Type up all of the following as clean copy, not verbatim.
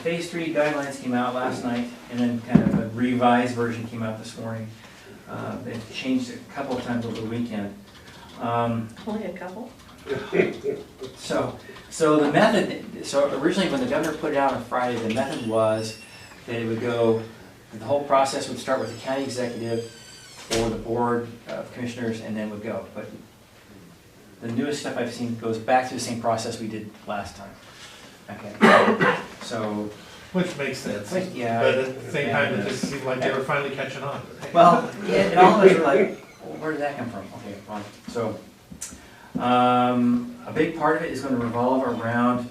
phase 3 guidelines came out last night, and then kind of a revised version came out this morning. They've changed it a couple of times over the weekend. Only a couple? So the method, so originally when the governor put it out on Friday, the method was that it would go, the whole process would start with the county executive or the board of commissioners and then would go. But the newest stuff I've seen goes back to the same process we did last time. Okay, so. Which makes sense. Yeah. But at the same time, it just seemed like they were finally catching on. Well, it almost like, well, where did that come from? Okay, fine. So, a big part of it is going to revolve around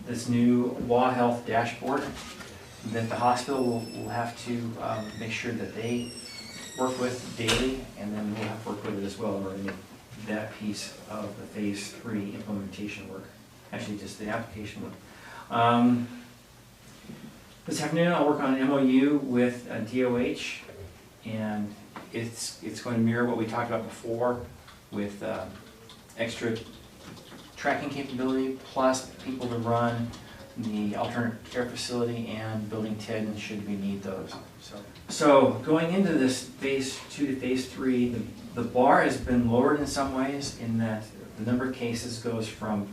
this new WA Health dashboard that the hospital will have to make sure that they work with daily, and then we'll have to work with it as well in order to make that piece of the phase 3 implementation work. Actually, just the application work. This afternoon, I'll work on an MOU with DOH, and it's going to mirror what we talked about before with extra tracking capability, plus people to run the alternate care facility and building 10 should we need those. So going into this phase 2 to phase 3, the bar has been lowered in some ways in that the number of cases goes from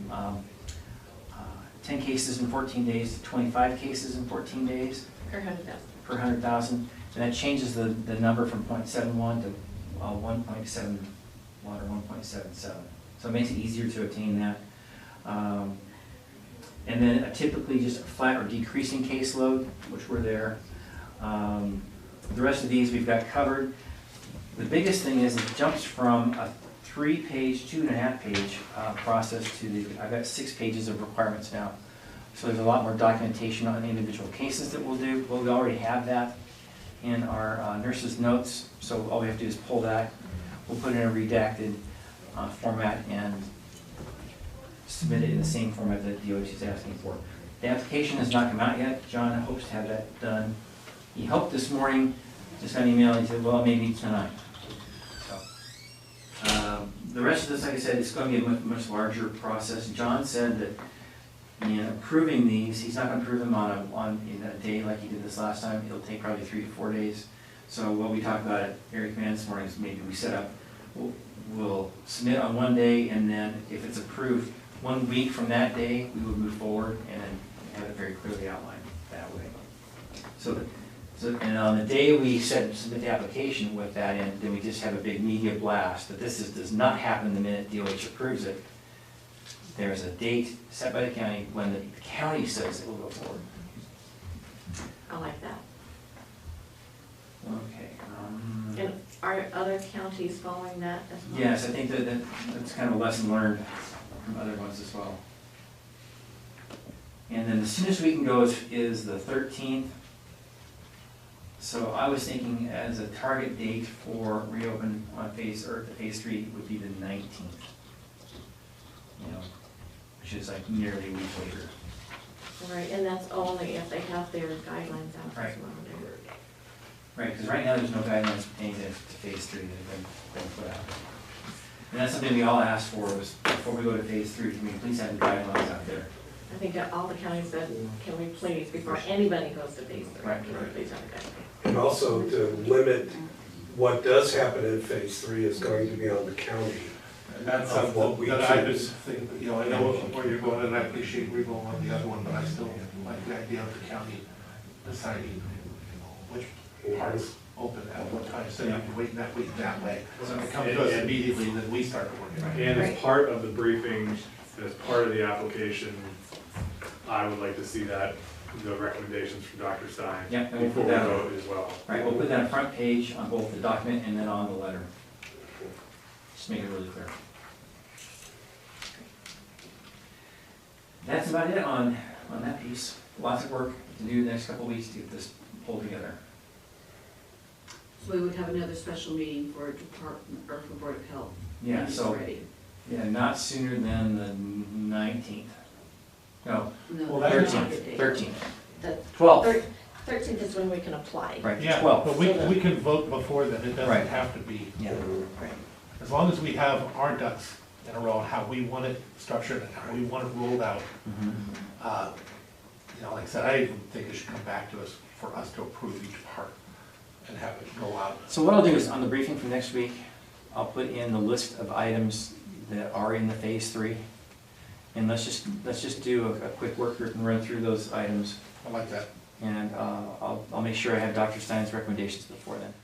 10 cases in 14 days to 25 cases in 14 days. Per 100,000. Per 100,000. And that changes the number from 0.71 to 1.71 or 1.77. So it makes it easier to obtain that. And then typically just a flat or decreasing caseload, which we're there. The rest of these we've got covered. The biggest thing is it jumps from a 3-page, 2.5-page process to I've got 6 pages of requirements now. So there's a lot more documentation on individual cases that we'll do. Well, we already have that in our nurses' notes, so all we have to do is pull that. We'll put it in a redacted format and submit it in the same format that DOH is asking for. The application has not come out yet. John hopes to have that done. He hoped this morning, just got an email, he said, well, maybe tonight. So, the rest of this, like I said, is going to be a much larger process. John said that in approving these, he's not going to approve them in a day like he did this last time. It'll take probably 3 to 4 days. So what we talked about at Area Command this morning is maybe we set up, we'll submit on one day, and then if it's approved 1 week from that day, we would move forward and then have it very clearly outlined that way. And on the day we submit the application with that in, then we just have a big media blast that does not happen the minute DOH approves it. There's a date set by the county when the county says it will go forward. I like that. Okay. And are other counties following that as well? Yes, I think that's kind of a lesson learned from other ones as well. And then the soonest we can go is the 13th. So I was thinking as a target date for reopen on phase 3 would be the 19th. You know, which is like nearly a week later. Right, and that's only if they have their guidelines out Right. as well. Right, because right now there's no guidelines pertaining to phase 3 that have been put out. And that's something we all asked for was before we go to phase 3, can we please have the guidelines out there? I think that all the counties said, can we please, before anybody goes to phase 3, Right. can we please have a guideline? And also to limit what does happen in phase 3 is going to be on the county. And that's Of what we something that I choose. just think, you know, I know where you're going, and I appreciate where you're going on the other one, but I still like the idea of the county deciding which parts open at what time, so you can wait that week that way. So if it comes to us immediately, then we start working on it. And as Right. part of the briefing, as part of the application, I would like to see that, the recommendations from Dr. Stein. Yeah, and we'll Before put we that vote as well. Right, we'll put that on the front page on both the document and then on the letter. Just make it really clear. That's about it on that piece. Lots of work to do the next couple of weeks to get this pulled together. So we would have another special meeting for Department, or for Board of Health. Yeah, when it's so, ready. yeah, not sooner than the 19th. No, No, Well, that's that's not 13th, the date. 13th, The 12th, 13th is when we can apply. right, Yeah, 12th. but we can vote before then, it Right. doesn't have to be. Yeah, right. As long as we have our ducks in a row, how we want it structured and how we want it rolled out, Mhm. uh, You know, like I said, I even think it should come back to us for us to approve each part and have it go out. So what I'll do is, on the briefing for next week, I'll put in the list of items that are in the phase 3. And let's just do a quick work group and run through those items. I like that. And I'll make sure I have Dr. Stein's recommendations before then.